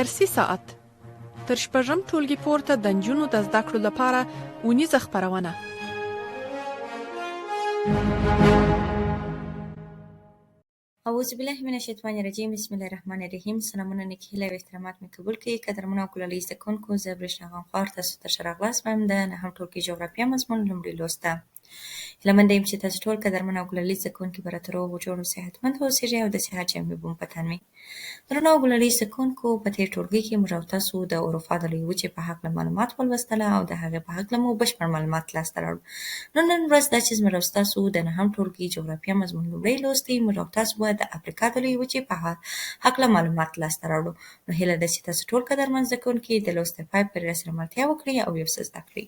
درسي ساعت تر شپږم ټولګي پورته د نجونو د زده کړو لپاره اونیزه خپرونه. اعوذ بالله من الشیطان الرجیم. بسم الله الرحمن الرحیم. سلامونه، نیکی هیله او احترامات مې قبول کړئ. قدرمنو او کلالي زده کوونکو، زه برېښنا غنخوار تاسو ته ښه راغلاست وایم د نهم ټولګي جغرافیه مضمون لومړۍ لوست ته. هیله مند یم چې تاسو ټول قدرمن او کلالي زده کوونکي به راته روغ جوړ او صحتمند واوسېږئ او د صحت جامې به مو په تن وي. درنو او کلالي زده کوونکو، په تېر ټولګي کې موږ او تاسو د اروپا د لویې وچې په هکله معلومات ولوستله او د هغې په هکله مو بشپړ معلومات لاسته راوړل. نن ورځ دا چې زموږ او ستاسو د نهم ټولګي جغرافیه مضمون لومړی لوست دی، موږ او تاسو به د افریقا د لویې وچې په هکله معلومات لاسته راوړو. نو هیله ده چې تاسو ټول قدرمن زده کوونکي د لوست تر پای پورې راسره ملتیا وکړئ او یو څه زده کړئ.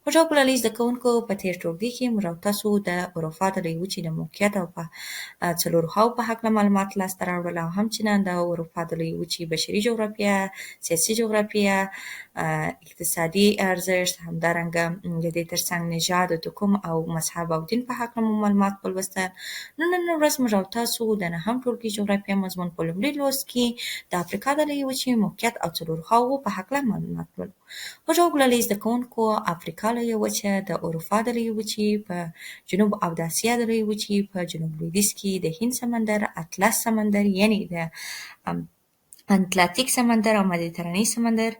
خوږو کلالي زده کوونکو، په تېر ټولګي کې موږ او تاسو د اروپا د لویې وچې د موقعیت او په څلورو خواوو په هکله معلومات لاسته راوړل او همچنان د اروپا د لویې وچې بشري جغرافیه، سیاسي جغرافیه، اقتصادي ارزښت، همدارنګه د دې ترڅنګ نژاد، توکم او مذهب او دین په هکله مو معلومات ولوستل. نن ورځ موږ او تاسو د نهم ټولګي جغرافیه مضمون په لومړي لوست کې د افریقا د لویې وچې موقعیت او څلورو خواوو په هکله معلومات ولرو. خوږو کلالي زده کوونکو، افریقا لویه وچه د اروپا د لویې وچې په جنوب او د اسیا د لویې وچې په جنوب لویدیځ کې د هند سمندر، اطلس سمندر یعنې د اتلانتیک سمندر او مدیترانې سمندر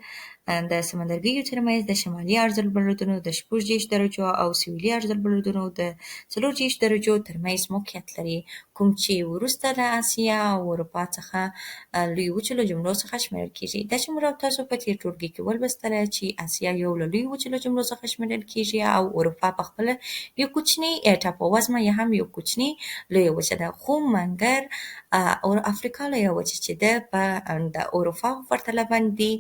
د سمندرګیو ترمنځ د شمالي عرضالبلدونو د 26 درجو او سویلي عرضالبلدونو د 34 درجو ترمنځ موقعیت لري، کوم چې وروسته د اسیا او اروپا څخه لویې وچو له جملو څخه شمیرل کېږي. دا چې موږ او تاسو په تېر ټولګي کې ولوستله چې اسیا یو له لویو وچو له جملو څخه شمیرل کېږي او اروپا پخپله یو کوچنی ټاپووزمه یا هم یو کوچنی لویه وچه ده، خو مګر افریقا لویه وچه چې ده په د اروپا په پرتله باندې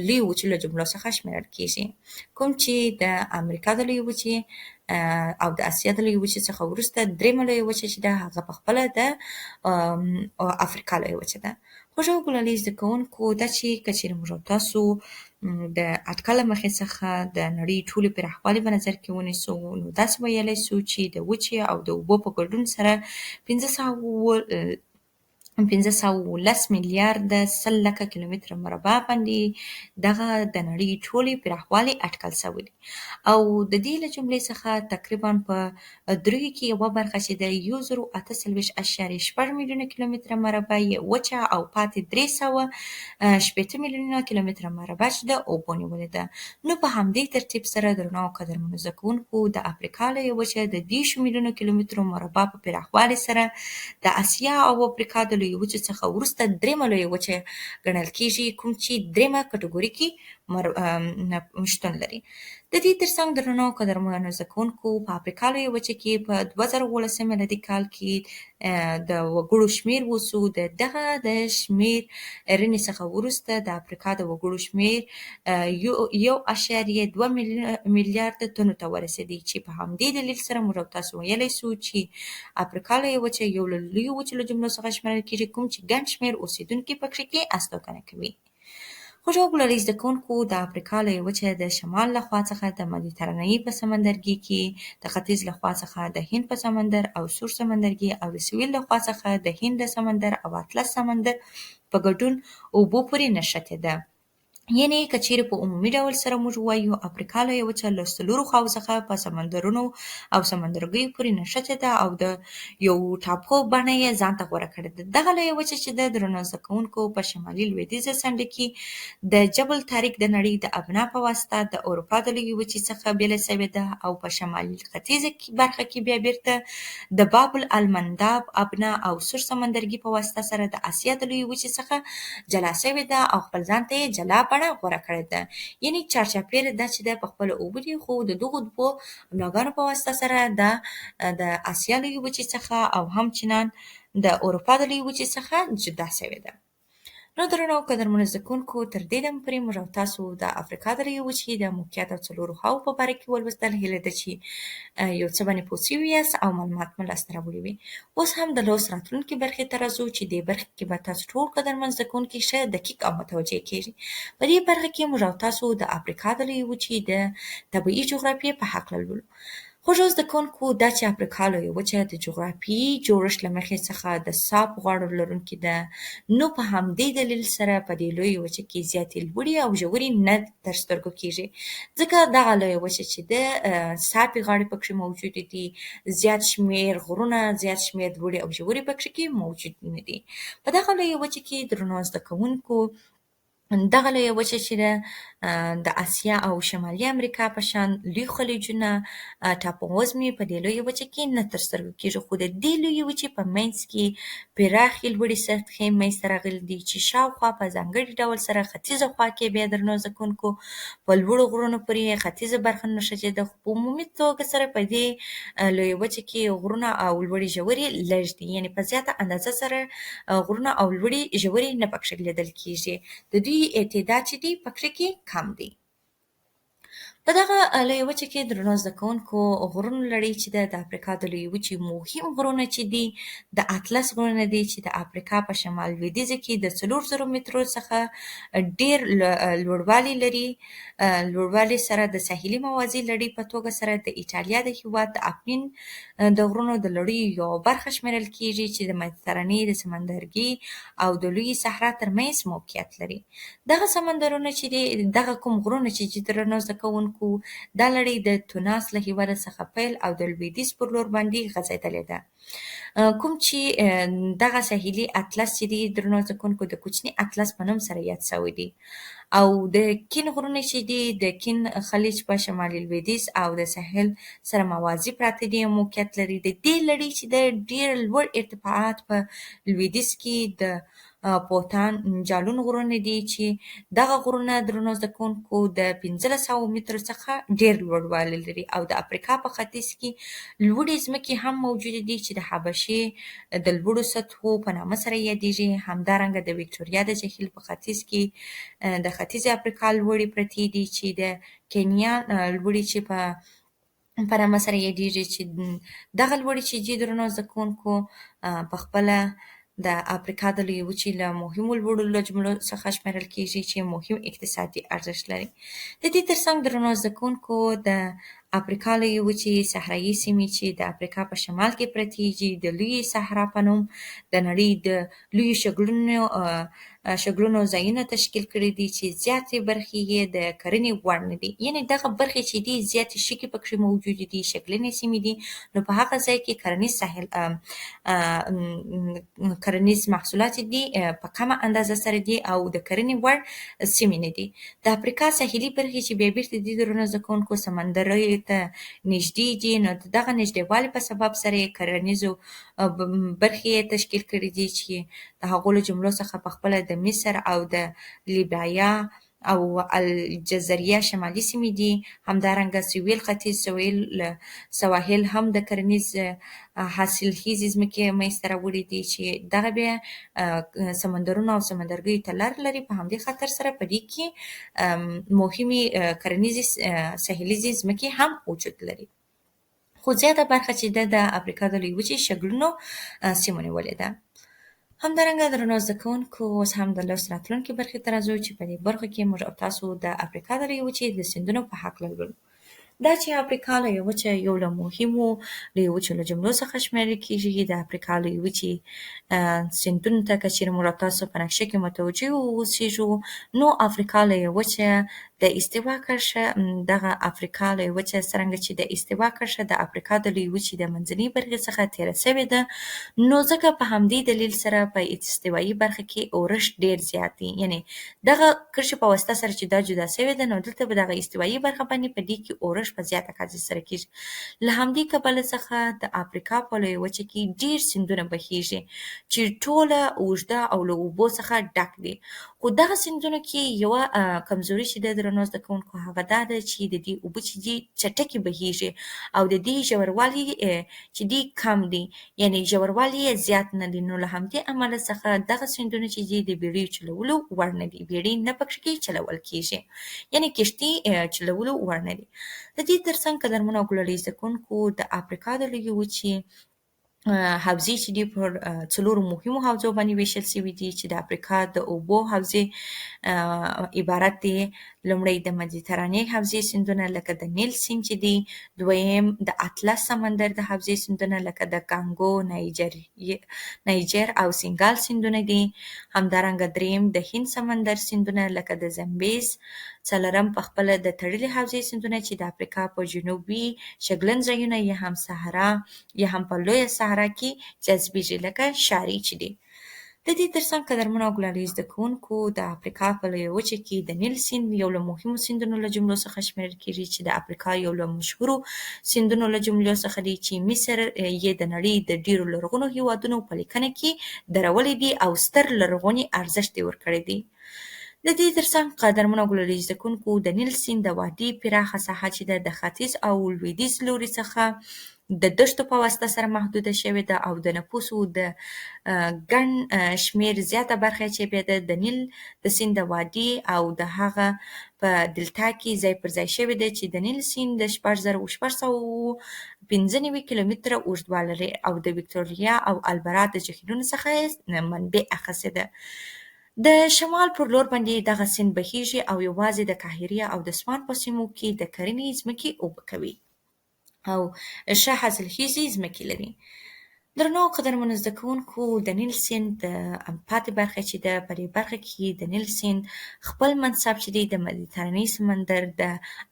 لویو وچو له جملو څخه شمیرل کېږي، کوم چې د امریکا د لویې وچې او د اسیا د لویې وچې څخه وروسته درېیمه لویه وچه چې ده هغه پخپله د افریقا لویه وچه ده. خوږو کلالي زده کوونکو، دا چې که چېرې موږ او تاسو د اټکل له مخې څخه د نړۍ ټولې پراخوالي په نظر کې ونیسو، نو داسې ویلی سو چې د وچې او د اوبو په ګډون سره 510 میلیارده 100 لکه کیلومتره مربع باندې دغه د نړۍ ټولې پراخوالی اټکل شوی دی او د دې له جملې څخه تقریبا په دریو کې یوه برخه چې د 1048.6 میلیونه کیلومتره مربع یې وچه او پاتې 360 میلیونه کیلومتره مربع چې د اوبو نیولې ده. نو په همدې ترتیب سره درنو او قدرمنو زده کوونکو، د افریقا لویه وچه د 10 میلیونه کیلومترو مربع په پراخوالي سره د اسیا او افریقا د لویې وچې څخه وروسته درېیمه لویه وچه ګڼل کېږي، کوم چې درېیمه کټګوري کې شتون لري. د دې ترڅنګ درنو او قدرمنو زده کوونکو، په افریقا لویه وچه کې په 2018 میلادي کال کې د وګړو شمېر وسو. د دغه د شمېرنې څخه وروسته د افریقا د وګړو شمېر 1.2 میلیارده تنو ته ورسېدی، چې په همدې دلیل سره موږ او تاسو ویلی سو چې افریقا لویه وچه یو له لویو وچو له جملو څخه شمیرل کېږي، کوم چې ګڼ شمېر اوسېدونکي پکې کې استوګنه کوي. خوږو کلالي زده کوونکو، د افریقا لویه وچه د شمال له خوا څخه د مدیترانې په سمندرګي کې، د ختیځ له خوا څخه د هند په سمندر او سور سمندرګي او د سویل له خوا څخه د هند سمندر او اطلس سمندر په ګډون اوبو پورې نښتې ده. یعنې که چېرې په عمومي ډول سره موږ ووایو افریقا لویه وچه له څلورو خواوو څخه په سمندرونو او سمندرګیو پورې نښتې ده او د یو ټاپو بڼه یې ځان ته غوره کړې ده. دغه لویه وچه چې ده درنو زده کوونکو په شمالي لویدیځه څنډه کې د جبل طارق د نړۍ د ابنا په واسطه د اروپا د لویې وچې څخه بېله شوې ده او په شمالي ختیځه برخه کې بیا بیرته د باب المنداب ابنا او سور سمندرګي په واسطه سره د اسیا د لویې وچې څخه جلا شوې ده او خپل ځان ته یې جلا بڼه غوره کړې ده. یعنې چارچاپېره ده چې ده پخپله اوبه دي، خو د دغو دوو بناګانو په واسطه سره ده د اسیا لویې وچې څخه او همچنان د اروپا د لویې وچې څخه جدا شوې ده. نو درنو او قدرمنو زده کوونکو، تر دې دمه پورې موږ او تاسو د افریقا د لویې وچې د موقعیت او څلورو خواوو په باره کې ولوستل. هیله ده چې یو څه باندې پوه شوي یاست او معلومات مو لاسته راوړي وي. اوس هم د لوست راتلونکې برخې ته راځو چې دې برخې کې به تاسو ټول قدرمن زده کوونکي ښه دقیق او متوجه کېږي. په دې برخه کې موږ او تاسو د افریقا د لویې وچې د طبیعي جغرافیې په هکله لولو. خوږو زده کوونکو دا چې افریقا لویه وچه د جغرافیایي جوړښت له مخې څخه د صاف غاړو لرونکې ده، نو په همدې دلیل سره په دې لویې وچه کې زیاتې لوړې او ژورې نه تر سترګو کېږي، ځکه دغه لویه وچه چې ده صافې غاړې پکې موجودې دي، زیات شمېر غرونه، زیات شمېر لوړې او ژورې پکې کې موجود نه دي. په دغه لویه وچه کې درنو زده کوونکو دغه لویه وچه چې ده د اسیا او شمالي امریکا په شان لوی خلیجونه، ټاپووزمې په دې لویه وچه کې نه تر سترګو کېږي، خو د دې لویې وچې په منځ کې پراخې لوړې سطحې منځته راغلي دي چې شاوخوا په ځانګړي ډول سره ختیځه خوا کې بیا درنو زده کوونکو په لوړو غرونو پورې ختیځه برخه نښتې ده، خو په عمومي توګه سره په دې لویه وچه کې غرونه او لوړې ژورې لږ دي، یعنې په زیاته اندازه سره غرونه او لوړې ژورې نه پکې لیدل کېږي. د دوی تعداد چې دی پکې کې کم دی. په دغه لویه وچه کې درنو زده کوونکو غرونو لړۍ چې ده د افریقا د لویې وچې مهم غرونه چې دي د اطلس غرونه دي چې د افریقا په شمال لویدیځه کې د 4000 مترو څخه ډېر لوړوالی لري. لوړوالي سره د ساحلي موازي لړۍ په توګه سره د ایټالیا د هېواد د اپنین د غرونو د لړیو یوه برخه شمیرل کېږي چې د مدیترانې د سمندرګي او د لویې صحرا ترمنځ موقعیت لري. دغه سمندرونه چې دي، دغه کوم غرونه چې دي درنو زده کوونکو، دا لړۍ د تونس له هېواده څخه پیل او د لویدیځ پر لور باندې غځېدلې ده. کوم چې دغه ساحلي اطلس چې دي درنو زده کوونکو د کوچني اطلس په نوم سره یاد شوی دی، او د کین غرونه چې دي د کین خلیج په شمالي لویدیځ او د ساحل سره موازي پراته دي، موقعیت لري. د دې لړۍ چې د ډېر لوړ ارتفاعات په لویدیځ کې د پوتان جالون غرونه دي چې دغه غرونه درنو زده کوونکو د 1500 مترو څخه ډېر لوړوالی لري، او د افریقا په ختیځ کې لوړې ځمکې هم موجودې دي چې د حبشې د لوړو سطحو په نامه سره یادېږي. همدارنګه د ویکټوریا د جهیل په ختیځ کې د ختیځې افریقا لوړې پرتې دي چې د کینیا لوړې چې په نامه سره یادېږي، چې دغه لوړې چې دي درنو زده کوونکو په خپله د افریقا د لویې وچې له مهمو لوړو له جملو څخه شمیرل کېږي چې مهم اقتصادي ارزښت لري. د دې ترڅنګ درنو زده کوونکو د افریقا لویې وچې صحرایي سیمې چې د افریقا په شمال کې پرتې دي د لویې صحرا په نوم د نړۍ د لویو شګلنو ځایونه تشکیل کړي دي چې زیاتې برخې یې د کرنې وړ نه دي، یعنې دغه برخې چې دي زیاتې شګې پکې موجودې دي، شګلنې سیمې دي، نو په هغه ځای کې کرنیز محصولات دي په کمه اندازه سره دي او د کرنې وړ سیمې نه دي. د افریقا ساحلي برخې چې بیا بیرته دي درنو زده کوونکو سمندرۍ ته نږدې دي، نو د دغه نږدېوالي په سبب سره یې کرنیزو برخې یې تشکیل کړي دي چې د هغو له جملو څخه په خپله د مصر او د لیبیا او الجزریه شمالي سیمې دي. همدارنګه سویل ختیځ سواحل هم د کرنیز حاصلخیزې ځمکې منځته راوړي دي چې دغه بیا سمندرونه او سمندرګیو ته لار لري، په همدې خاطر سره په دې کې مهمې کرنیزې ساحلیزې ځمکې هم وجود لري. خو زیاته برخه چې د افریقا د لویې وچې شګلنو سیمو نیولې ده. همدارنګه درنو زده کوونکو اوس هم د لوست راتلونکې برخې ته راځو چې په دې برخه کې موږ او تاسو د افریقا د لویې وچې د سیندونو په هکله لولو. دا چې افریقا لویه وچه یو له مهمو لویې وچو له جملو څخه شمیرل کېږي. د افریقا لویې وچې سیندونو ته که چېرې موږ او تاسو په نقشه کې متوجه واوسېږو، نو افریقا لویه وچه د استوا کرښه، دغه افریقا لویه وچه څرنګه چې د استوا کرښه د افریقا د لویې وچې د منځنۍ برخې څخه تېره شوې ده، نو ځکه په همدې دلیل سره په استوایي برخه کې اورښت ډېر زیات دی، یعنې دغه کرښې په واسطه سره چې دا جدا شوې ده، نو دلته به دغه استوایي برخه باندې په دې کې اورښت په زیاته کچه سره کېږي. له همدې کبله څخه د افریقا په لویه وچه کې ډېر سیندونه بهیږي چې ټوله اوږده او له اوبو څخه ډک دي. خو دغه سیندونو کې یوه کمزوري چې ده درنو زده کوونکو، هغه دا ده چې د دې اوبه چې دي چټکې بهیږي او د دې ژوروالی چې دي کم دي، یعنې ژوروالی یې زیات نه دي. نو له همدې امله څخه دغه سیندونه چې دي د بیړیو چلولو وړ نه دي، بیړۍ نه پکې چلول کېږي، یعنې کښتۍ چلولو وړ نه دي. د دې ترڅنګ قدرمنو او ګلالي زده کوونکو د افریقا د لویې وچې حوزې چې دي پر څلورو مهمو حوزو باندې ویشل شوي دي چې د افریقا د اوبو حوزې عبارت دي. لومړی د مدیترانې حوزې سیندونه لکه د نیل سیند چې دی، دویم د اطلس سمندر د حوزې سیندونه لکه د کانګو، نایجر او سینګال سیندونه دي. همدارنګه دریم د هند سمندر سیندونه لکه د زمبیز. څلورم پخپله د تړلې حوزې سیندونه چې د افریقا په جنوبي شګلن ځایونه یا هم صحرا یا هم په لویه صحرا کې جذبیږي لکه شاري چې دی. د دې ترڅنګ قدرمنو او ګلالي زده کوونکو د افریقا په لویه وچه کې د نیل سیند یو له مهمو سیندونو له جملو څخه شمیرل کیږي چې د افریقا یو له مشهورو سیندونو له جملو څخه دی چې مصر یې د نړۍ د ډیرو لرغونو هیوادونو په لیکنه کې درولې دي او ستر لرغوني ارزښت یې ورکړی دی. د دې ترڅنګ قدرمنو او ګلالي زده کوونکو د نیل سیند د وادي پراخه ساحه چې د ختیځ او لویدیځ لوري څخه د دښتو په واسطه سره محدوده شوې ده او د نفوسو د ګڼ شمېر زیاته برخه چې بیا د نیل د سیند د وادي او د هغه په دلتا کې ځای پر ځای شوې ده چې د نیل سیند د 6695 کیلومتره اوږدوالی لري او د ویکټوریا او البرا د جهیلونو څخه یې منبع اخیستې ده. د شمال پر لور باندې دغه سیند بهیږي او یوازې د قاهرې او د سوان په سیمو کې د کرنې ځمکې اوبه کوي او ښه حاصلخیزې ځمکې لري. درنو قدرمنو زده کوونکو د نیل سیند د پاتې برخه چې ده په دې برخه کې د نیل سیند خپل منصب چې دی د مدیترانې سمندر د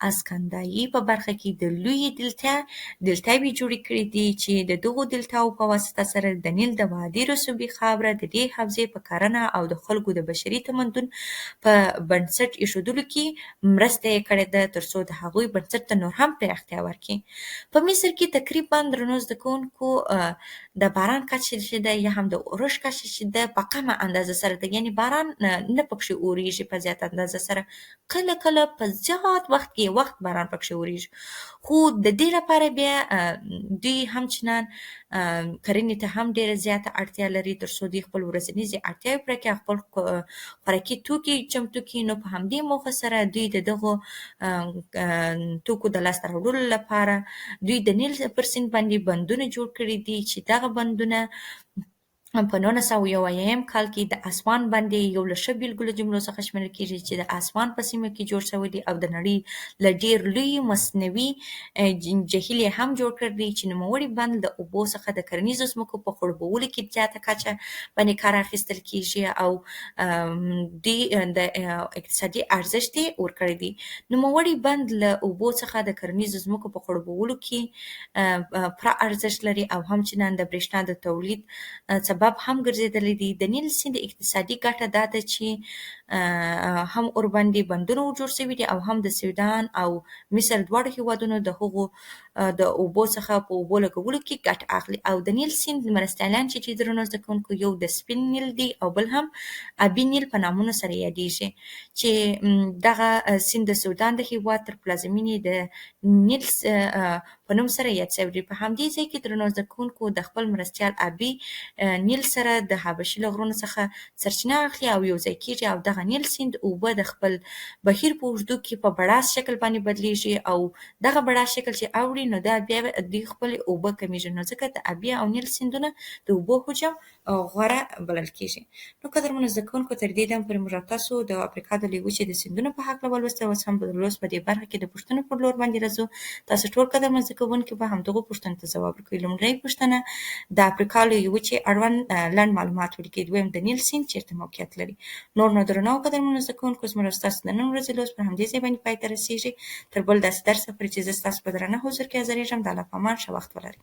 اسکندایي په برخه کې د لویې دلتاوې جوړې کړي دي چې د دغو دلتاوو په واسطه سره د نیل د وادي رسوبي خاوره د دې حوزې په کرنه او د خلکو د بشري تمدن په بنسټ ایښودلو کې مرسته یې کړې ده ترڅو د هغوی بنسټ ته نور هم پراختیا ورکړي. په مصر کې تقریبا درنو زده کوونکو د باران کچه چې ده یا هم د اورښت کچه چې ده په کمه اندازه سره ده، یعنې باران نه پکښې اورېږي په زیاته اندازه سره، کله کله په زیات وخت کې باران پکښې اورېږي، خو د دې لپاره بیا دوی همچنان کرنې ته هم ډېره زیاته اړتیا لري ترڅو دوی خپل ورځنیزې اړتیاوې پوره کړي، خپل خوراکي توکي چمتو کړي. نو په همدې موخه سره دوی د دغو توکو د لاسته راوړلو لپاره دوی د نیل پر سیند باندې بندونه جوړ کړي دي چې دغه بندونه په 1901 کال کې د اسوان باندې یو له ښه بېلګو له جملو څخه شمیرل کېږي چې د اسوان په سیمه کې جوړ شوی دی او د نړۍ له ډېر لوی مصنوعي جهیل یې هم جوړ کړی دی چې نوموړی بند د اوبو څخه د کرنیزو ځمکو په خړوبولو کې زیاته کچه باندې کار اخیستل کېږي او دوی د اقتصادي ارزښت یې ورکړی دی. نوموړی بند له اوبو څخه د کرنیزو ځمکو په خړوبولو کې پوره ارزښت لري او همچنان د برېښنا د تولید سبب هم ګرځېدلی دی. د نیل سیند اقتصادي ګټه دا ده چې هم ورباندې بندونه جوړ شوي دي او هم د سودان او مصر دواړو هیوادونو د هغو د اوبو څخه په اوبو لګولو کې ګټه اخلي. او د نیل سیند مرستیالان چې درنو زده کوونکو یو د سپین نیل دی او بل هم ابي نیل په نامونو سره یادیږي چې دغه سیند د سودان د هیواد تر پلازمینې د نیل په نوم سره یاد شوی دی. په همدې ځای کې درنو زده کوونکو د خپل مرستیال ابي نیل سره د حبشي له غرونو څخه سرچینه اخلي او یو ځای کېږي او دغه نیل سیند اوبه د خپل بهیر په اوږدو کې په بړاس شکل باندې بدلیږي او دغه بړاس شکل چې اوړي نو دا بیا دوی خپلې اوبه کمیږي، نو ځکه د ابي او نیل سیندونه د اوبو حجم غوره بلل کېږي. نو قدرمنو زده کوونکو تر دې دمه پورې موږ تاسو د افریقا د لویې وچې د سیندونو په هکله ولوستل. اوس هم په دې برخه کې د پوښتنو پر لور باندې راځو. تاسو ټول قدرمن زده کوونکي به همدغو پوښتنو ته ځواب ورکوئ. لومړۍ پوښتنه د افریقا لویې وچې اړوند لنډ معلومات ولیکئ. دویم د نیل سیند چیرته موقعیت لري. نور نو درنو قدرمنو زده کوونکو زموږ ستاسو د نن ورځې لوست پر همدې ځای باندې پای ته رسیږي. تر بل داسې درسه پورې چې زه ستاسو په درنه حضور کې حاضرېږم. د الله په امان ښه وخت ولرئ.